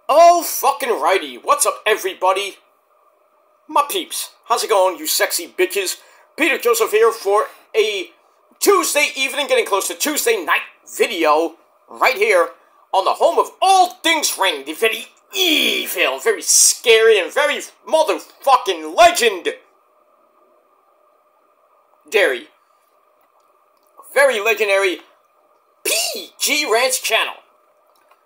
Oh, fucking righty. What's up, everybody? My peeps. How's it going, you sexy bitches? Peter Joseph here for a Tuesday evening, getting close to Tuesday night video, right here on the home of all things Rant, the very evil, very scary, and very motherfucking legend. Dairy. Very legendary PG Rant's channel.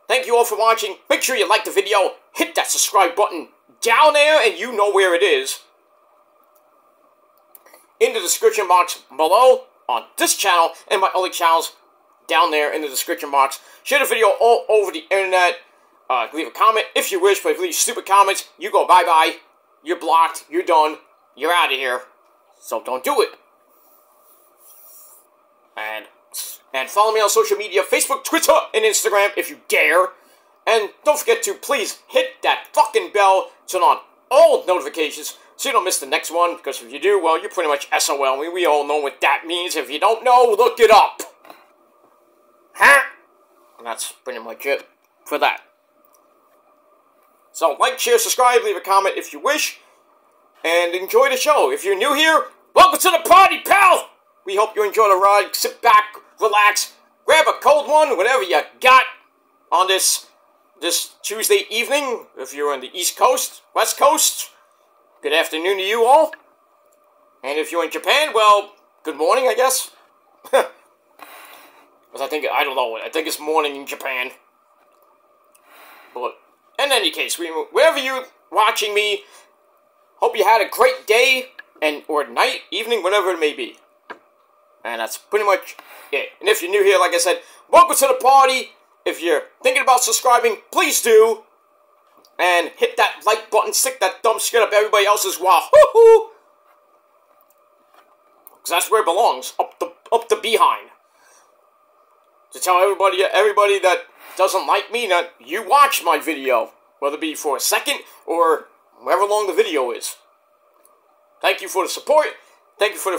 Thank you all for watching. Make sure you like the video, hit that subscribe button down there, and you know where it is. In the description box below on this channel and my other channels down there in the description box. Share the video all over the internet. Leave a comment if you wish, but if you leave stupid comments, you go bye-bye. You're blocked. You're done. You're out of here. So don't do it. And follow me on social media, Facebook, Twitter, and Instagram if you dare. And don't forget to please hit that fucking bell, turn on all notifications so you don't miss the next one. Because if you do, well, you're pretty much SOL. We all know what that means. If you don't know, look it up. Huh? And that's pretty much it for that. So like, share, subscribe, leave a comment if you wish. And enjoy the show. If you're new here, welcome to the party, pal! We hope you enjoy the ride. Sit back, relax, grab a cold one, whatever you got on this Tuesday evening. If you're on the East Coast, West Coast, good afternoon to you all. And if you're in Japan, well, good morning, I guess. Because I don't know, I think it's morning in Japan. But in any case, wherever you're watching me, hope you had a great day, or night, evening, whatever it may be. And that's pretty much it. And if you're new here, like I said, welcome to the party. If you're thinking about subscribing, please do. And hit that like button, stick that thumb straight up everybody else's wahoo. Because that's where it belongs, up the behind. To tell everybody that doesn't like me that you watch my video, whether it be for a second or however long the video is. Thank you for the support. Thank you for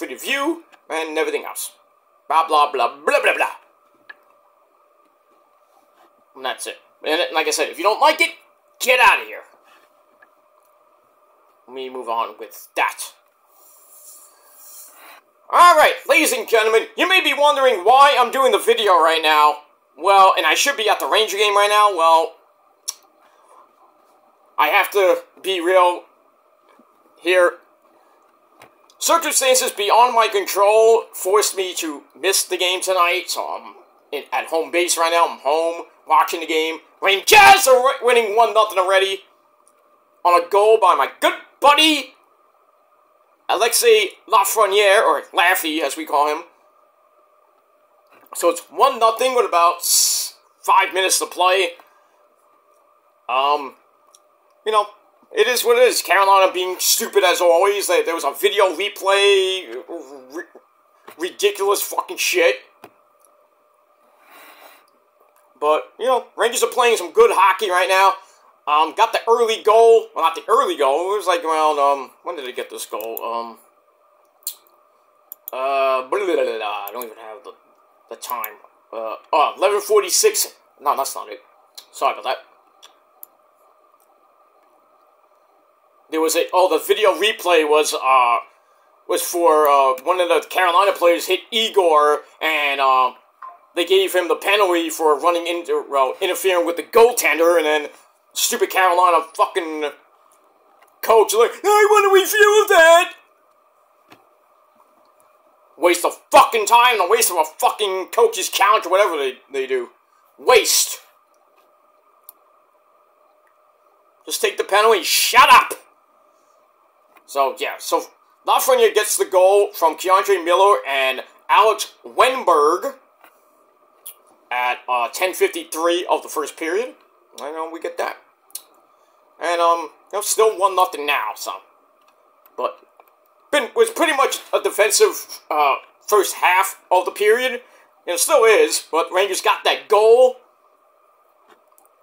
the view. And everything else. Blah, blah, blah, blah, blah, blah. And that's it. And like I said, if you don't like it, get out of here. Let me move on with that. Alright, ladies and gentlemen, you may be wondering why I'm doing the video right now. Well, and I should be at the Ranger game right now. Well, I have to be real here. Circumstances beyond my control forced me to miss the game tonight, so I'm at home base right now. I'm home, watching the game. Rangers are winning 1-0 already on a goal by my good buddy, Alexei Lafreniere, or Laffy, as we call him. So it's 1-0 with about 5 minutes to play. You know, it is what it is. Carolina being stupid as always. There was a video replay. Ridiculous fucking shit. But, you know, Rangers are playing some good hockey right now. Got the early goal. Well, not the early goal. It was like around, when did they get this goal? I don't even have the time. 11:46. No, that's not it. Sorry about that. There was the video replay was for, one of the Carolina players hit Igor, and, they gave him the penalty for running into, interfering with the goaltender, and then stupid Carolina fucking coach like, I want to review that! Waste of fucking time, a waste of a fucking coach's count, or whatever they do. Waste. Just take the penalty, shut up! So, yeah, so Lafreniere gets the goal from Keandre Miller and Alex Wenberg at 10:53 of the first period. I know we get that. And, you know, still 1-0 now, so. But, was pretty much a defensive first half of the period. And it still is, but Rangers got that goal.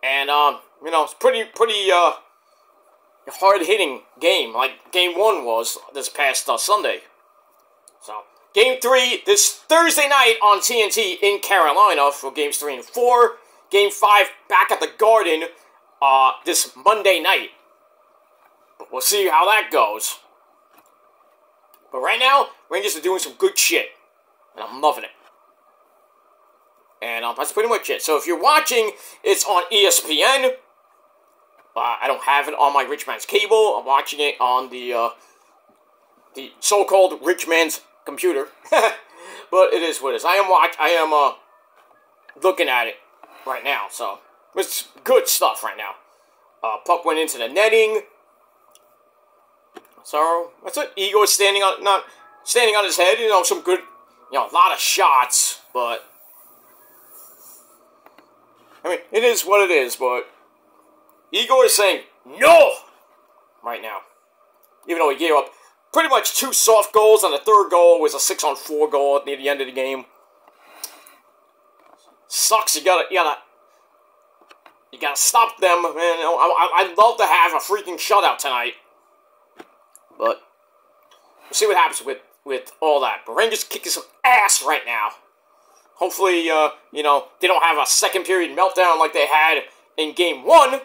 And, you know, it's pretty hard-hitting game, like Game 1 was this past Sunday. So, Game 3 this Thursday night on TNT in Carolina for Games 3 and 4. Game 5 back at the Garden this Monday night. But we'll see how that goes. But right now, Rangers are doing some good shit. And I'm loving it. And that's pretty much it. So if you're watching, it's on ESPN. I don't have it on my rich man's cable. I'm watching it on the so-called rich man's computer. But it is what it is. I am looking at it right now. So it's good stuff right now. Puck went into the netting. So that's it. Igor not standing on his head. You know, some good, a lot of shots. But I mean, it is what it is. But Igor is saying no right now, even though he gave up pretty much 2 soft goals, and the third goal was a 6-on-4 goal near the end of the game. Sucks. You gotta stop them, man. I'd love to have a freaking shutout tonight, but we'll see what happens with all that. But Rangers kicking some ass right now. Hopefully, they don't have a second period meltdown like they had in Game 1.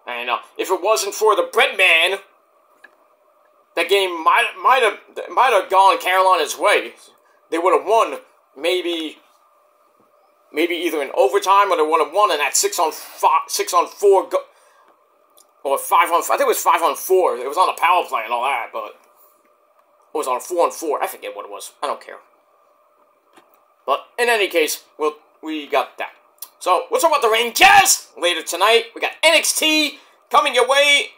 And if it wasn't for the bread man, that game might have gone Carolina's way. They would have won maybe either in overtime, or they would have won in that 6-on-4 or 5-on-4. I think it was 5-on-4. It was on the power play and all that, but it was on a 4-on-4. I forget what it was. I don't care. But in any case, we got that. So we'll talk about the Rangers later tonight. We got NXT coming your way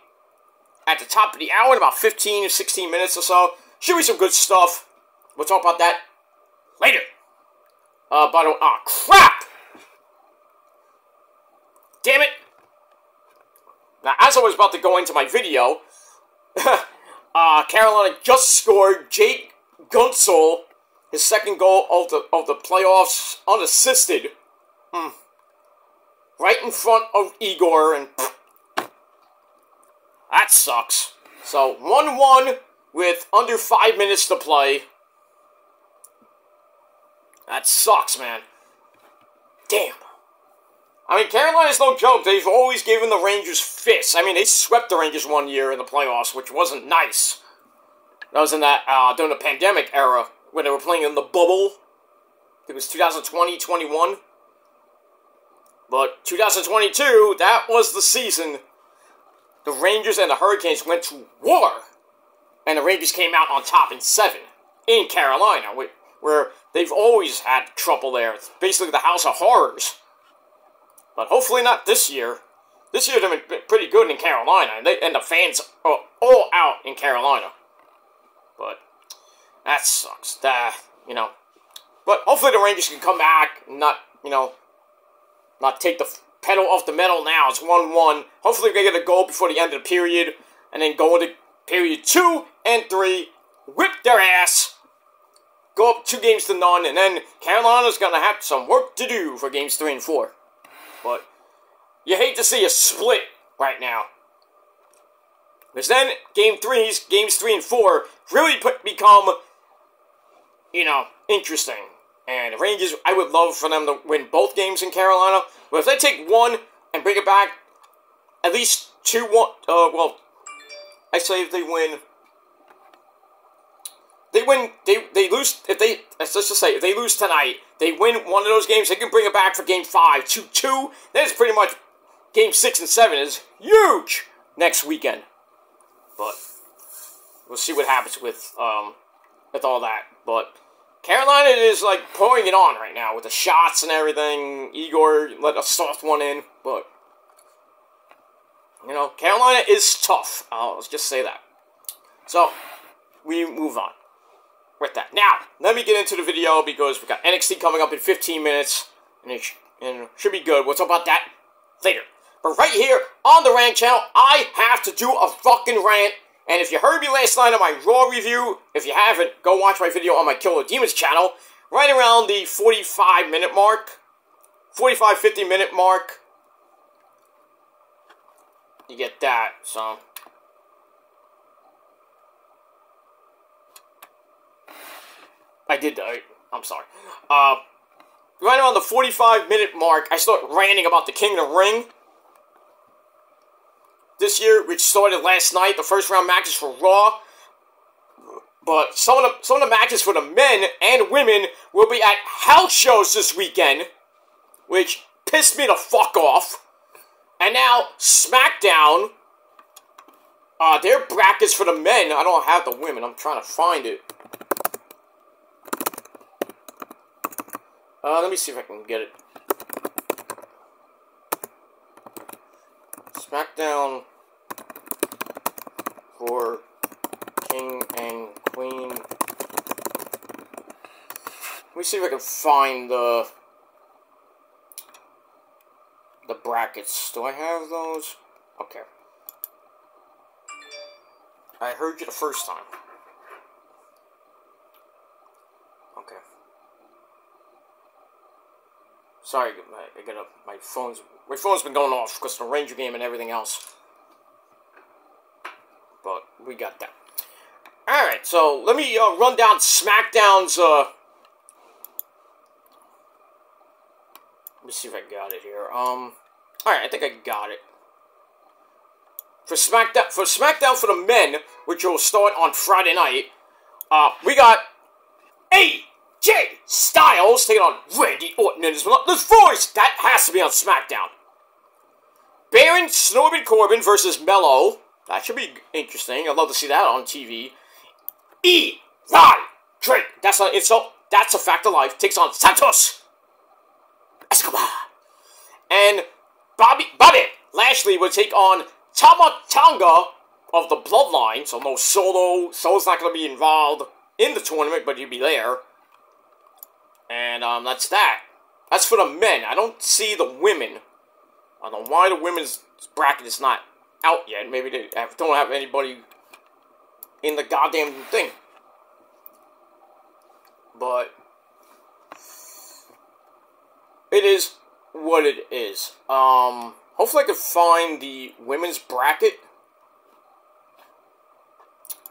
at the top of the hour in about 15 or 16 minutes or so. Should be some good stuff. We'll talk about that later. Crap! Damn it! Now, as I was about to go into my video, Carolina just scored Jake Gunsel, his second goal of the playoffs, unassisted. Right in front of Igor, and that sucks. So, 1-1 with under 5 minutes to play. That sucks, man. Damn. I mean, Carolina's no joke. They've always given the Rangers fits. I mean, they swept the Rangers one year in the playoffs, which wasn't nice. That was in that, during the pandemic era, when they were playing in the bubble. It was 2020-21. But 2022, that was the season the Rangers and the Hurricanes went to war. And the Rangers came out on top in 7 in Carolina, where they've always had trouble there. It's basically the House of Horrors. But hopefully not this year. This year they've been pretty good in Carolina, and the fans are all out in Carolina. But that sucks. But hopefully the Rangers can come back and not take the pedal off the metal now. It's 1-1. Hopefully we can get a goal before the end of the period, and then go into period 2 and 3, whip their ass, go up 2-0, and then Carolina's going to have some work to do for games 3 and 4. But you hate to see a split right now. Because then games 3 and 4 really become, interesting. And the Rangers, I would love for them to win both games in Carolina. But if they take one and bring it back, at least 2-1, I say if they win, they lose, let's just say, if they lose tonight, they win one of those games, they can bring it back for game 5, 2-2, then it's pretty much game 6 and 7 is huge next weekend. But we'll see what happens with all that. But Carolina is, pouring it on right now with the shots and everything. Igor let a soft one in, but, Carolina is tough. Let's just say that. So, we move on with that. Now, let me get into the video because we got NXT coming up in 15 minutes, and it should be good. We'll talk about that later. But right here on the Rant channel, I have to do a fucking rant. And if you heard me last night on my Raw review, if you haven't, go watch my video on my Killer Demons channel. Right around the 45-minute mark. 45-50 minute mark. You get that, so. I did, I'm sorry. right around the 45-minute mark, I start ranting about the King of the Ring. This year, which started last night, the first round matches for Raw. But some of the matches for the men and women will be at house shows this weekend, which pissed me the fuck off. And now, SmackDown, their brackets for the men, I don't have the women, I'm trying to find it. Let me see if I can get it. SmackDown for King and Queen. Let me see if I can find the brackets. Do I have those? Okay. I heard you the first time. Okay. Sorry, my phone's been going off because of the Ranger game and everything else. But we got that. Alright, so let me run down SmackDown's, let me see if I got it here. Alright, I think I got it. For SmackDown for the men, which will start on Friday night, we got AJ Styles taking on Randy Orton and his monotonous voice. That has to be on SmackDown. Baron Corbin versus Mello. That should be interesting. I'd love to see that on TV. Eli Drake. That's not an insult. That's a fact of life. Takes on Santos Escobar. And Bobby Lashley will take on Tama Tonga of the Bloodline. So no Solo. Solo's not going to be involved in the tournament, but he'll be there. And that's that. That's for the men. I don't see the women. I don't know why the women's bracket is not out yet. Maybe they don't have anybody in the goddamn thing. But it is what it is. Hopefully I can find the women's bracket.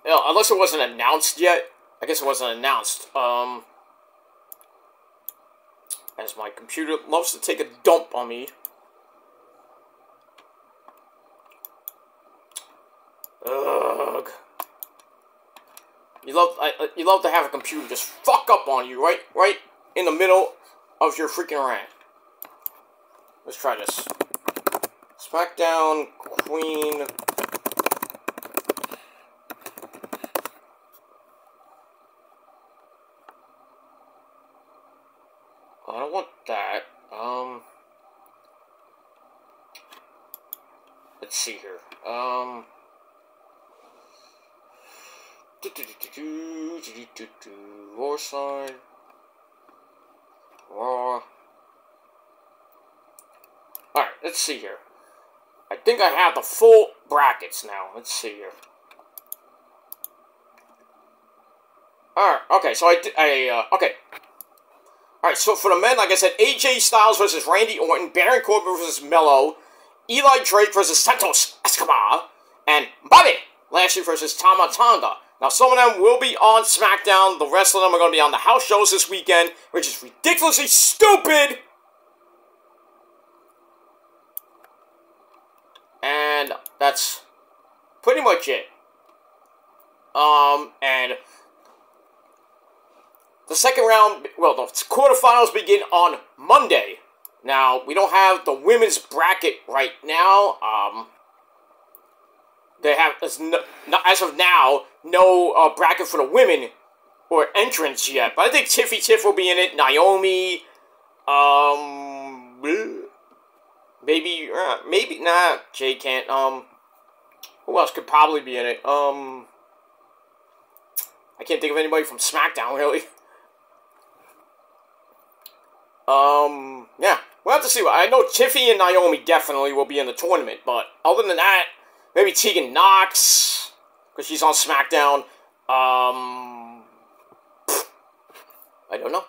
Unless it wasn't announced yet. I guess it wasn't announced. As my computer loves to take a dump on me. Ugh. You love to have a computer just fuck up on you, right in the middle of your freaking rant. Let's try this. SmackDown Queen. I don't want that. Let's see here. War side. Raw. Alright, let's see here. I think I have the full brackets now. Let's see here. Alright, okay, so okay. Alright, so for the men, like I said, AJ Styles versus Randy Orton, Baron Corbin versus Mello, Eli Drake versus Santos Escobar, and Bobby Lashley versus Tama Tonga. Now, some of them will be on SmackDown. The rest of them are going to be on the house shows this weekend, which is ridiculously stupid. And that's pretty much it. And the second round, well, the quarterfinals begin on Monday. Now, we don't have the women's bracket right now. They have, as of now, no bracket for the women or entrants yet. But I think Tiff will be in it. Naomi, maybe nah. Jay can't. Who else could probably be in it? I can't think of anybody from SmackDown really. Yeah, we'll have to see. I know Tiffy and Naomi definitely will be in the tournament, but other than that, maybe Tegan Nox, because she's on SmackDown. I don't know.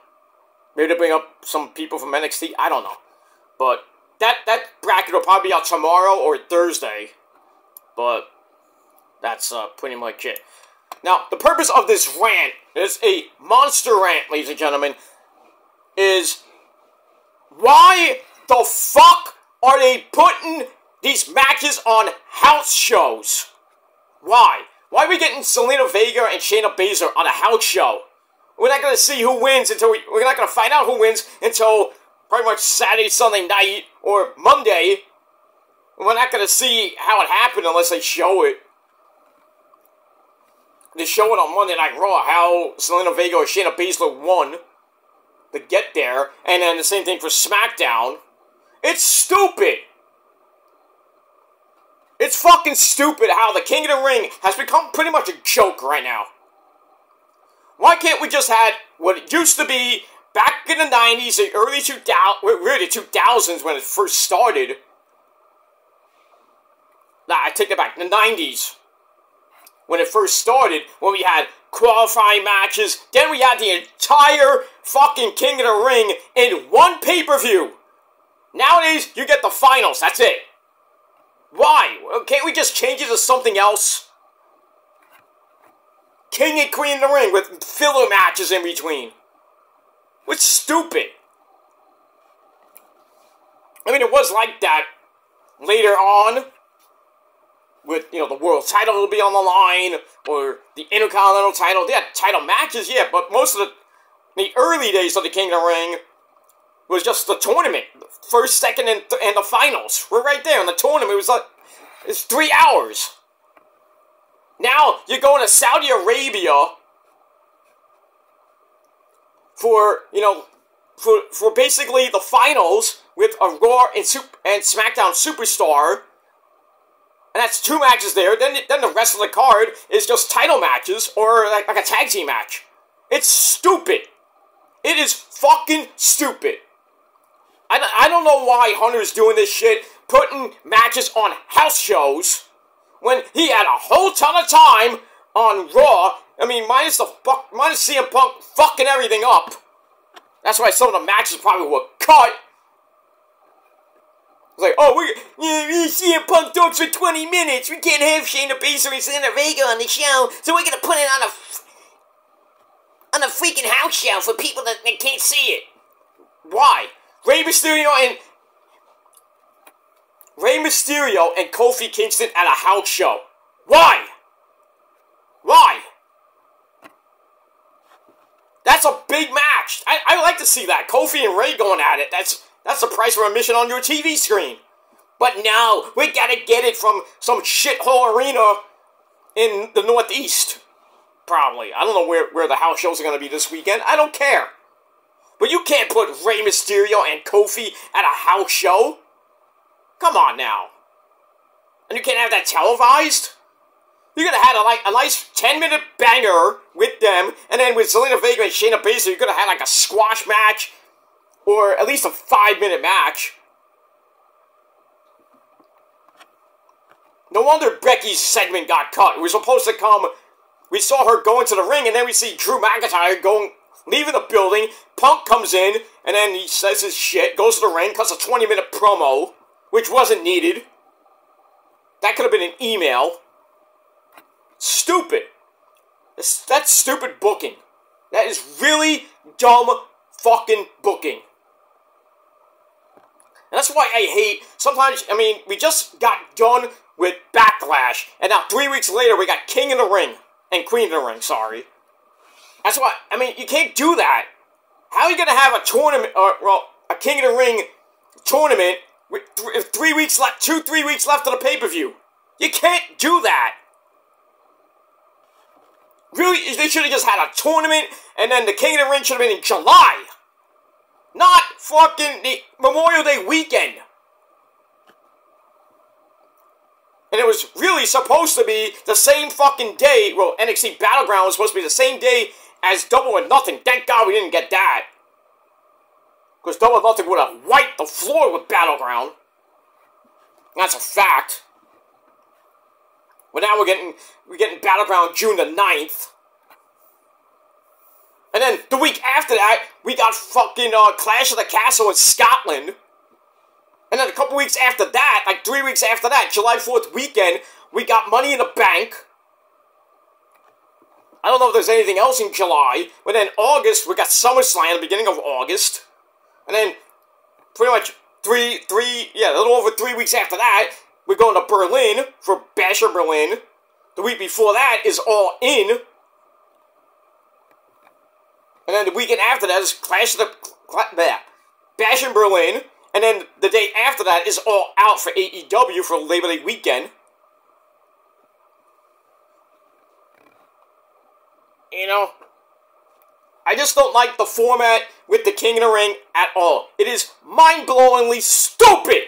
Maybe to bring up some people from NXT. I don't know. But that bracket will probably be out tomorrow or Thursday. But that's pretty much it. Now, the purpose of this rant is a monster rant, ladies and gentlemen, is Why the fuck are they putting these matches on house shows? Why? Why are we getting Zelina Vega and Shayna Baszler on a house show? We're not going to see who wins until we're not going to find out who wins until pretty much Saturday, Sunday night, or Monday. We're not going to see how it happened unless they show it. They show it on Monday Night Raw, how Zelina Vega or Shayna Baszler won to get there, and then the same thing for SmackDown. It's stupid! It's fucking stupid how the King of the Ring has become pretty much a joke right now. Why can't we just have what it used to be back in the 90s, the early 2000s when it first started? Nah, I take that back, the 90s. When it first started, when we had qualifying matches, then we had the entire fucking King of the Ring in one pay-per-view. Nowadays, you get the finals, that's it. Why? Can't we just change it to something else? King and Queen of the Ring with filler matches in between. It's stupid. I mean, it was like that later on. With, you know, the world title will be on the line, or the Intercontinental title. They had title matches, yeah, but most of the early days of the King of the Ring was just the tournament. First, second, and the finals. We're right there, and the tournament was like, it's 3 hours. Now, you're going to Saudi Arabia for, you know, for basically the finals with a Raw and SmackDown Superstar. And that's 2 matches there. Then the rest of the card is just title matches or like a tag team match. It's stupid. It is fucking stupid. I don't know why Hunter's doing this shit, putting matches on house shows when he had a whole ton of time on Raw. I mean, minus CM Punk fucking everything up. That's why some of the matches probably were cut. It's like, oh, we CM Punk talks for 20 minutes. We can't have Shayna Baszler and Zelina Vega on the show, so we're gonna put it on a freaking house show for people that can't see it. Why? Rey Mysterio and Kofi Kingston at a house show. Why? Why? That's a big match. I like to see that. Kofi and Rey going at it. That's the price for admission on your TV screen. But no, we gotta get it from some shithole arena in the Northeast. Probably. I don't know where the house shows are gonna be this weekend. I don't care. But you can't put Rey Mysterio and Kofi at a house show. Come on now. And you can't have that televised? You could have had a nice 10-minute banger with them, and then with Zelina Vega and Shayna Baszler, you could have had like a squash match, or at least a 5-minute match. No wonder Becky's segment got cut. It was supposed to come, we saw her go into the ring, and then we see Drew McIntyre leaving the building. Punk comes in, and then he says his shit, goes to the ring, cuts a 20-minute promo, which wasn't needed. That could have been an email. Stupid. That's stupid booking. That is really dumb fucking booking. And that's why I hate, sometimes, I mean, we just got done with Backlash, and now 3 weeks later we got King of the Ring, and Queen of the Ring, sorry. That's why, I mean, you can't do that. How are you going to have a tournament, well, a King of the Ring tournament with 3 weeks left, 2-3 weeks left of the pay-per-view? You can't do that. Really, they should have just had a tournament, and then the King of the Ring should have been in July. Not fucking the Memorial Day weekend. And it was really supposed to be the same fucking day. Well, NXT Battleground was supposed to be the same day as Double or Nothing. Thank God we didn't get that. Because Double or Nothing would have wiped the floor with Battleground. That's a fact. But now we're getting Battleground June the 9th. And then the week after that, we got fucking Clash of the Castle in Scotland. And then a couple weeks after that, like 3 weeks after that, July 4th weekend, we got Money in the Bank. I don't know if there's anything else in July. But then August, we got SummerSlam, the beginning of August. And then pretty much a little over 3 weeks after that, we're going to Berlin for Bash in Berlin. The week before that is All In. And then the weekend after that is Bash in Berlin. And then the day after that is All Out for AEW for Labor Day weekend. You know, I just don't like the format with the King of the Ring at all. It is mind-blowingly stupid.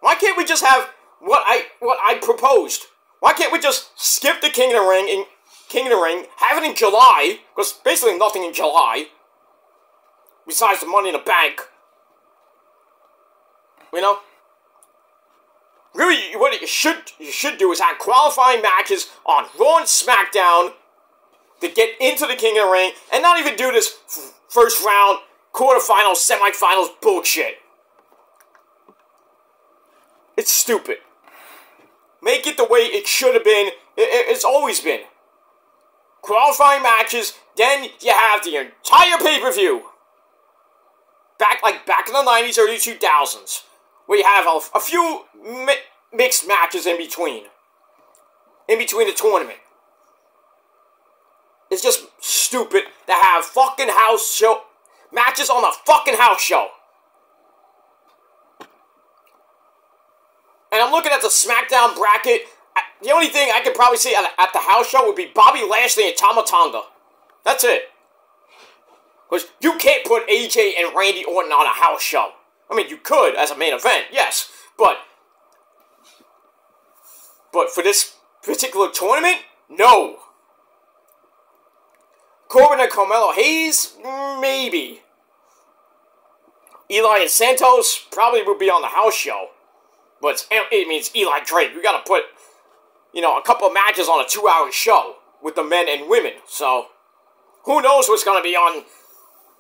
Why can't we just have what I proposed? Why can't we just skip the King of the Ring, have it in July, because basically nothing in July, besides the Money in the Bank. You know? Really, what you should do is have qualifying matches on Raw and SmackDown to get into the King of the Ring, and not even do this first round, quarterfinals, semifinals bullshit. It's stupid. Make it the way it should have been. It's always been. Qualifying matches, then you have the entire pay-per-view. Back in the 90s, early 2000s. Where you have a few mixed matches in between. In between the tournament. It's just stupid to have fucking house show matches on a fucking house show. And I'm looking at the SmackDown bracket. The only thing I could probably see at the house show would be Bobby Lashley and Tama Tonga. That's it. Because you can't put AJ and Randy Orton on a house show. I mean, you could as a main event, yes. But for this particular tournament, no. Corbin and Carmelo Hayes, maybe. Eli and Santos probably would be on the house show. But it means Eli Drake. We gotta put, a couple of matches on a 2-hour show with the men and women. So, who knows what's gonna be on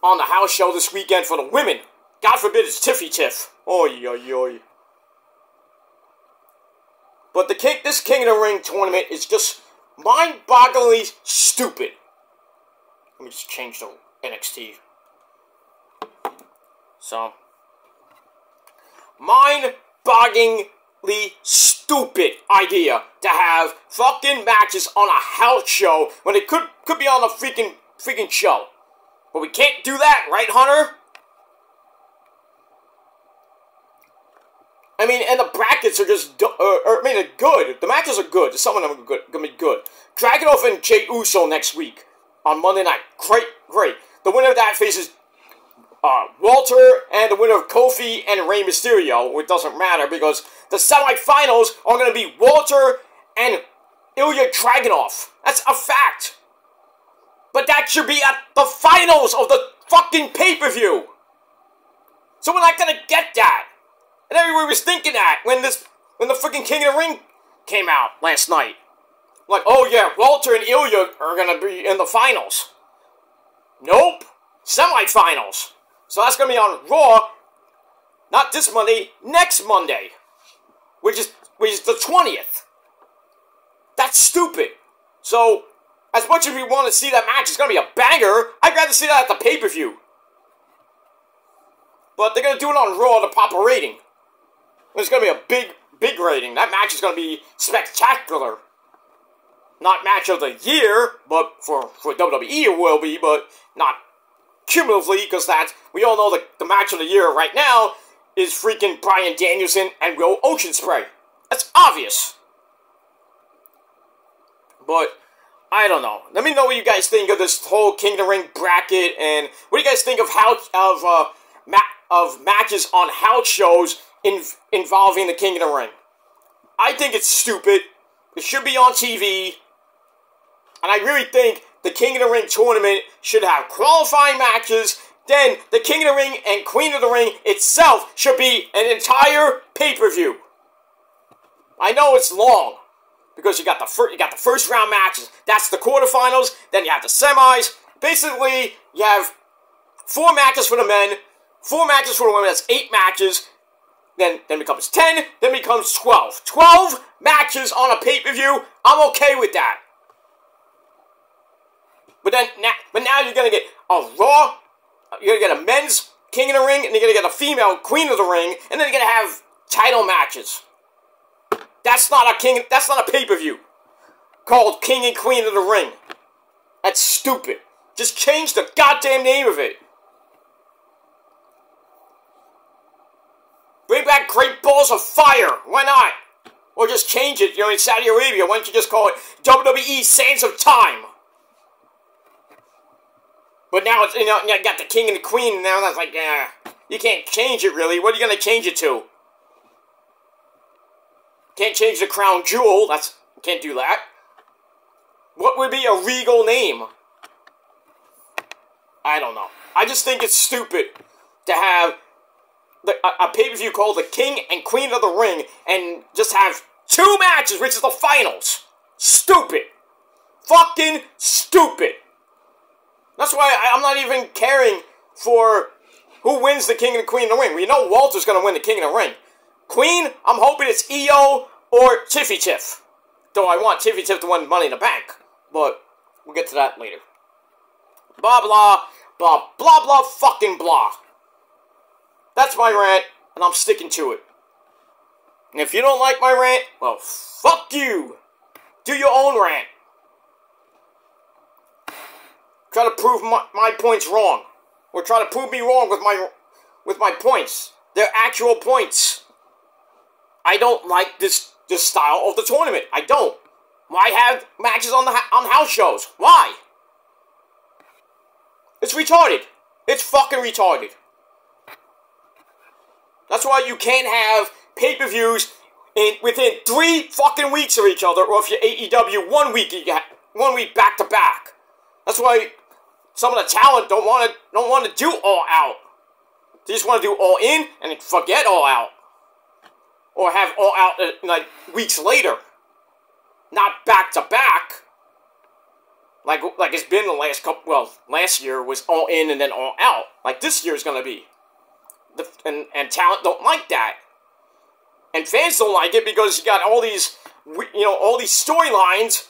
the house show this weekend for the women. God forbid it's Tiffy Tiff. Oy, oy, oy. But this King of the Ring tournament is just mind-bogglingly stupid. Let me just change to NXT. So, mind-bogglingly stupid idea to have fucking matches on a house show when it could be on a freaking show. But we can't do that, right, Hunter? I mean, and the brackets are just, they're good. The matches are good. Some of them are gonna be good. Dragunov and Jey Uso next week on Monday night. Great. The winner of that faces Walter, and the winner of Kofi and Rey Mysterio. It doesn't matter because the semifinals are going to be Walter and Ilya Dragunov. That's a fact. But that should be at the finals of the fucking pay-per-view. So we're not going to get that. And everybody was thinking that when the freaking King of the Ring came out last night. Like, oh yeah, Walter and Ilya are going to be in the finals. Nope. Semifinals. So that's going to be on Raw, not this Monday, next Monday, which is the 20th. That's stupid. So, as much as we want to see that match, it's going to be a banger, I'd rather see that at the pay-per-view. But they're going to do it on Raw, the proper rating. It's going to be a big rating. That match is going to be spectacular. Not match of the year, but for WWE it will be, but not cumulatively, because we all know the match of the year right now is freaking Bryan Danielson and Will Oceanspray. That's obvious. But, I don't know. Let me know what you guys think of this whole King of the Ring bracket, and what do you guys think of matches on house shows involving the King of the Ring? I think it's stupid. It should be on TV. And I really think the King of the Ring tournament should have qualifying matches. Then the King of the Ring and Queen of the Ring itself should be an entire pay-per-view. I know it's long because you got the first round matches. That's the quarterfinals. Then you have the semis. Basically, you have 4 matches for the men, 4 matches for the women. That's 8 matches. Then becomes 10. Then becomes 12. 12 matches on a pay-per-view. I'm okay with that. But now you're gonna get a Raw. You're gonna get a men's King of the Ring, and you're gonna get a female Queen of the Ring, and then you're gonna have title matches. That's not a pay-per-view called King and Queen of the Ring. That's stupid. Just change the goddamn name of it. Bring back Great Balls of Fire. Why not? Or just change it. In Saudi Arabia, why don't you just call it WWE Sands of Time? But now it's, you got the King and the Queen, and now that's like, you can't change it really. What are you gonna change it to? Can't change the Crown Jewel. Can't do that. What would be a regal name? I don't know. I just think it's stupid to have a pay-per-view called the King and Queen of the Ring and just have 2 matches, which is the finals. Stupid. Fucking stupid. That's why I'm not even caring for who wins the King and the Queen of the Ring. We know Walter's going to win the King of the Ring. Queen, I'm hoping it's Io or Tiffy Tiff. Though I want Tiffy Tiff to win Money in the Bank. But we'll get to that later. Blah, blah, blah, blah, blah, fucking blah. That's my rant, and I'm sticking to it. And if you don't like my rant, well, fuck you. Do your own rant. Try to prove my points wrong. Or try to prove me wrong with my points. They're actual points. I don't like this style of the tournament. I don't. Why have matches on house shows? Why? It's retarded. It's fucking retarded. That's why you can't have pay-per-views within 3 fucking weeks of each other, or if you're AEW, 1 week back to back. That's why some of the talent don't want to do All Out. They just want to do All In and forget All Out, or have All Out like weeks later, not back to back. Like it's been the last couple. Well, last year was All In and then All Out. Like this year is gonna be. And talent don't like that, and fans don't like it because you got all these, all these storylines,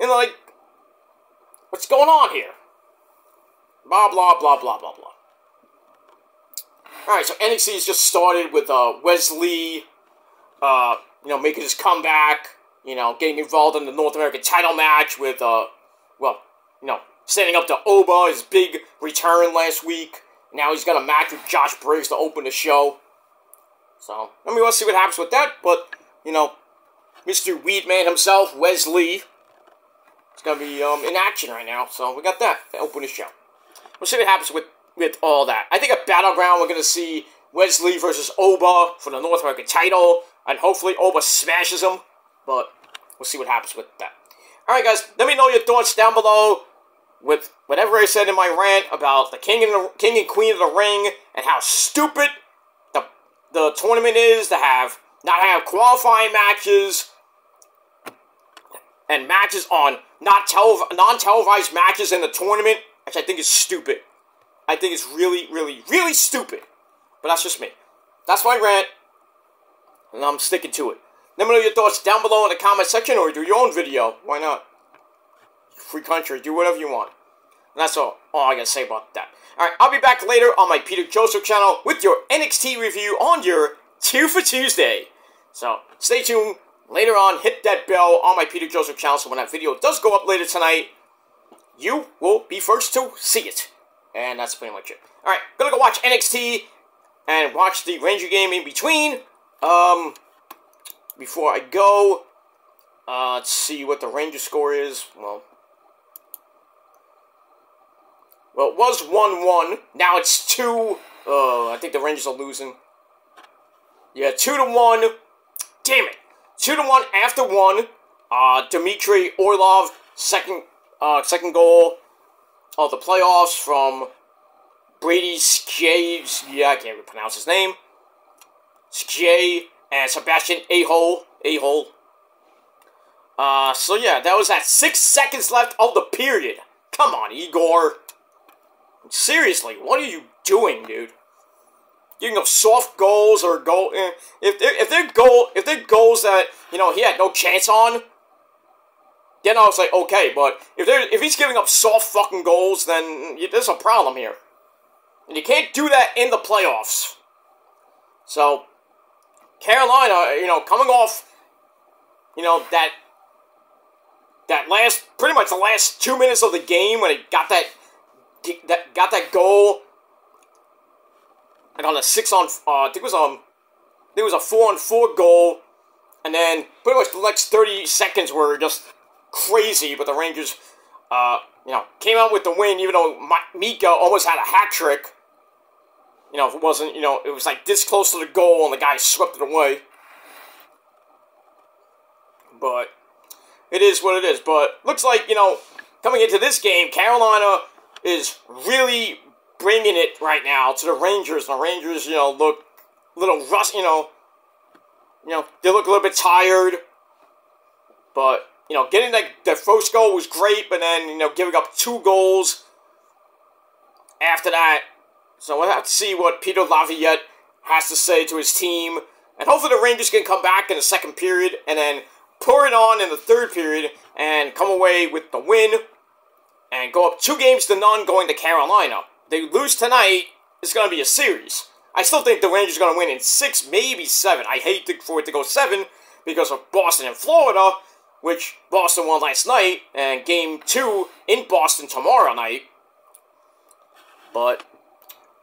and like, what's going on here? Blah blah blah blah blah blah. All right, so NXT's just started with Wesley, making his comeback, getting involved in the North American title match with standing up to Oba, his big return last week. Now he's got a match with Josh Briggs to open the show. So, we'll see what happens with that. But, Mr. Weedman himself, Wesley, is going to be in action right now. So, we got that to open the show. We'll see what happens with all that. I think at Battleground, we're going to see Wesley versus Oba for the North American title. And hopefully Oba smashes him. But, we'll see what happens with that. Alright, guys, let me know your thoughts down below with whatever I said in my rant about the King and Queen of the Ring and how stupid the tournament is to not have qualifying matches and matches on non-televised matches in the tournament, which I think is stupid. I think it's really, really, really stupid. But that's just me. That's my rant, and I'm sticking to it. Let me know your thoughts down below in the comment section, or do your own video. Why not? Free country, do whatever you want. And that's all I gotta say about that. Alright, I'll be back later on my Peter Joseph channel with your NXT review on your 2 for Tuesday. So, stay tuned. Later on, hit that bell on my Peter Joseph channel so when that video does go up later tonight, you will be first to see it. And that's pretty much it. Alright, gonna go watch NXT and watch the Ranger game in between. Before I go, let's see what the Ranger score is. Well, it was 1-1. Now it's 2. I think the Rangers are losing. Yeah, 2-1. Damn it. 2-1 after 1. Dmitry Orlov, second goal of the playoffs from Brady Skjay. Yeah, I can't even pronounce his name. Skjay and Sebastian Ahol. So yeah, that was at 6 seconds left of the period. Come on, Igor. Seriously, what are you doing, dude? Giving up soft goals or goal. If they're goals that he had no chance on, then I was like, okay. But if he's giving up soft fucking goals, then there's a problem here. And you can't do that in the playoffs. So, Carolina, coming off, that last, pretty much the last 2 minutes of the game when it got that goal, and on a 6-on, I think it was a 4-on-4 goal, and then pretty much the next 30 seconds were just crazy, but the Rangers, came out with the win, even though Mika almost had a hat trick. If it wasn't, it was like this close to the goal, and the guy swept it away. But it is what it is. But looks like, coming into this game, Carolina is really bringing it right now to the Rangers. The Rangers, look a little rust, they look a little bit tired. But, getting that first goal was great, but then, giving up 2 goals after that. So we'll have to see what Peter Laviolette has to say to his team. And hopefully the Rangers can come back in the second period and then pour it on in the third period and come away with the win and go up 2-0 going to Carolina. They lose tonight, it's going to be a series. I still think the Rangers are going to win in 6, maybe 7. I hate for it to go 7 because of Boston and Florida, which Boston won last night, and Game 2 in Boston tomorrow night. But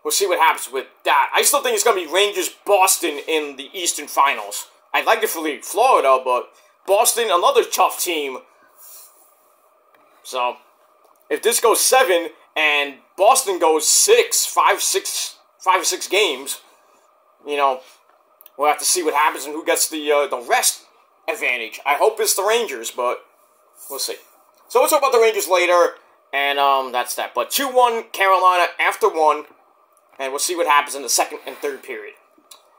we'll see what happens with that. I still think it's going to be Rangers-Boston in the Eastern Finals. I'd like it for Florida, but Boston, another tough team. So, if this goes 7 and Boston goes 5 or 6 games, we'll have to see what happens and who gets the rest advantage. I hope it's the Rangers, but we'll see. So we'll talk about the Rangers later, and that's that. But 2-1 Carolina after 1, and we'll see what happens in the second and third period.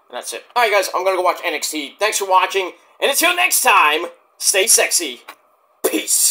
And that's it. Alright guys, I'm going to go watch NXT. Thanks for watching, and until next time, stay sexy. Peace.